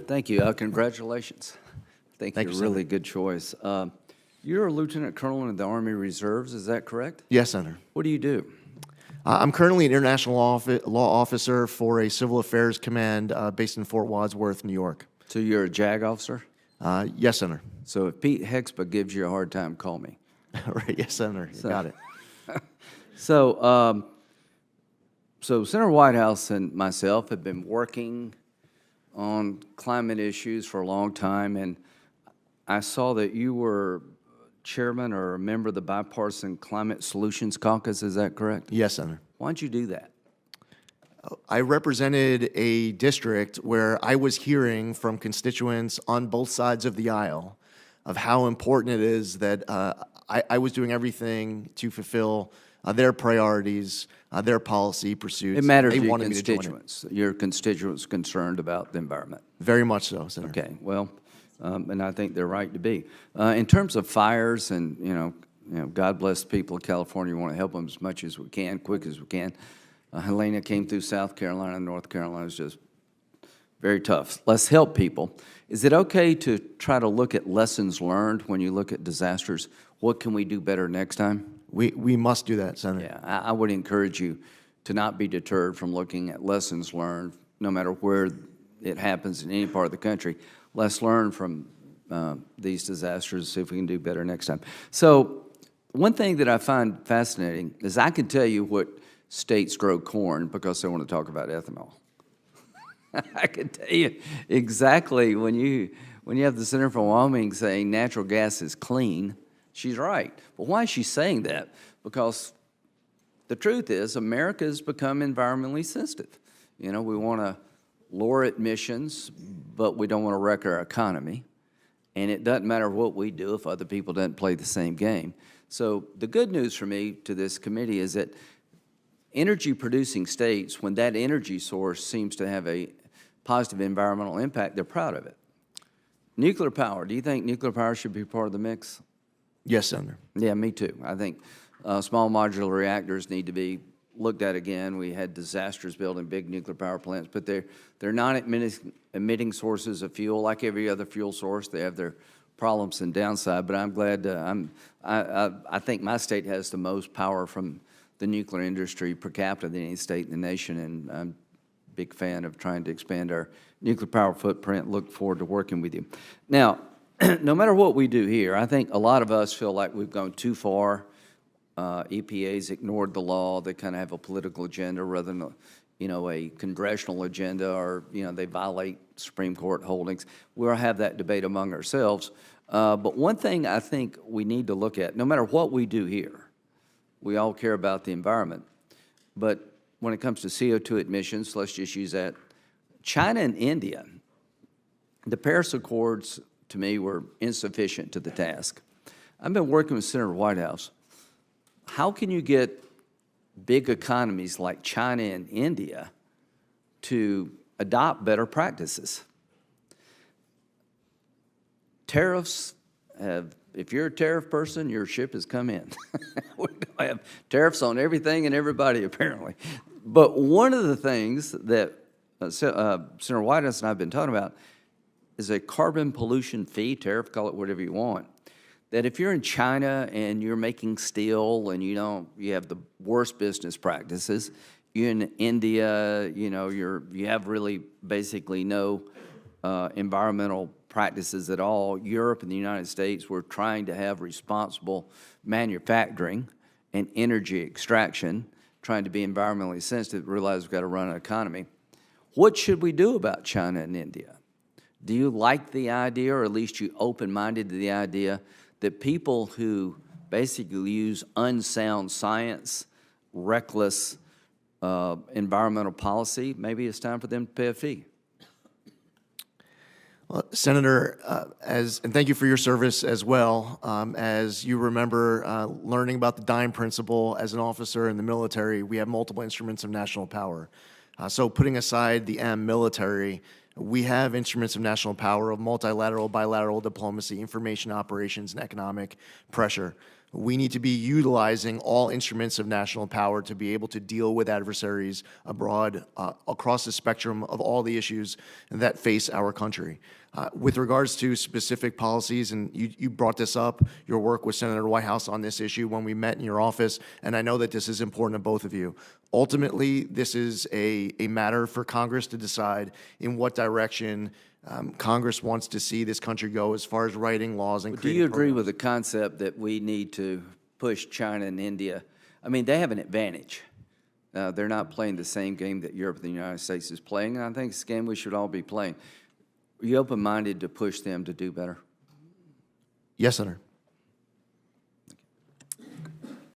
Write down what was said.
Thank you. Congratulations. I think Thank you're you, a really Senator. good choice. You're a lieutenant colonel in the Army Reserves, is that correct? Yes, Senator. What do you do? I'm currently an international law officer for a civil affairs command based in Fort Wadsworth, New York. So you're a JAG officer? Yes, Senator. So if Pete Hexba gives you a hard time, call me. Right, yes, Senator. You got it. So, so Senator Whitehouse and myself have been working on climate issues for a long time, and I saw that you were chairman or a member of the Bipartisan Climate Solutions Caucus, is that correct? Yes, Senator. Why'd you do that? I represented a district where I was hearing from constituents on both sides of the aisle of how important it is that I was doing everything to fulfill their priorities, their policy pursuits. It matters They to your wanted me to join it. constituents. Your constituents concerned about the environment. Very much so, Senator. Okay, well, and I think they're right to be. In terms of fires, and God bless the people of California. We want to help them as much as we can, quick as we can. Helena came through South Carolina and North Carolina. It's just very tough. Let's help people. Is it okay to try to look at lessons learned when you look at disasters? What can we do better next time? We must do that, Senator. Yeah, I would encourage you to not be deterred from looking at lessons learned, no matter where it happens in any part of the country. Let's learn from these disasters, see if we can do better next time. So one thing that I find fascinating is I can tell you what states grow corn because they want to talk about ethanol. I can tell you exactly when you have the Senator from Wyoming saying natural gas is clean, she's right. But why is she saying that? Because the truth is America has become environmentally sensitive. We want to lower emissions, but we don't want to wreck our economy. And it doesn't matter what we do if other people don't play the same game. So the good news for me to this committee is that energy-producing states, when that energy source seems to have a positive environmental impact, they're proud of it. Nuclear power, do you think nuclear power should be part of the mix? Yes, Senator. Yeah, me too. I think small modular reactors need to be looked at again. We had disasters building big nuclear power plants, but they're non-emitting sources of fuel. Like every other fuel source, they have their problems and downside, but I'm glad, I think my state has the most power from the nuclear industry per capita than any state in the nation, and I'm a big fan of trying to expand our nuclear power footprint. Look forward to working with you. Now, no matter what we do here, I think a lot of us feel like we've gone too far. EPA's ignored the law. They kind of have a political agenda rather than a congressional agenda, or they violate Supreme Court holdings. We'll have that debate among ourselves. But one thing I think we need to look at, no matter what we do here, we all care about the environment. But when it comes to CO2 emissions, let's just use that. China and India, the Paris Accords, to me, were insufficient to the task. I've been working with Senator Whitehouse. How can you get big economies like China and India to adopt better practices? Tariffs have, if you're a tariff person, your ship has come in. We have tariffs on everything and everybody, apparently. But one of the things that Senator Whitehouse and I have been talking about is a carbon pollution fee, tariff, call it whatever you want, that if you're in China and you're making steel and you have the worst business practices, you're in India, you have really basically no environmental practices at all. Europe and the United States were trying to have responsible manufacturing and energy extraction, trying to be environmentally sensitive, realize we've got to run an economy. What should we do about China and India? Do you like the idea, or at least you open-minded to the idea, that people who basically use unsound science, reckless environmental policy, maybe it's time for them to pay a fee? Well, Senator, and thank you for your service as well. As you remember, learning about the DIME principle as an officer in the military, we have multiple instruments of national power. So putting aside the M, military, we have instruments of national power of multilateral, bilateral diplomacy, information operations, and economic pressure. We need to be utilizing all instruments of national power to be able to deal with adversaries abroad across the spectrum of all the issues that face our country. With regards to specific policies, and you brought this up, your work with Senator Whitehouse on this issue when we met in your office, and I know that this is important to both of you. Ultimately, this is a matter for Congress to decide in what direction Congress wants to see this country go as far as writing laws and Do creating you agree programs. with the concept that we need to push China and India? I mean, they have an advantage. They're not playing the same game that Europe and the United States is playing, and I think it's a game we should all be playing. Are you open-minded to push them to do better? Yes, Senator.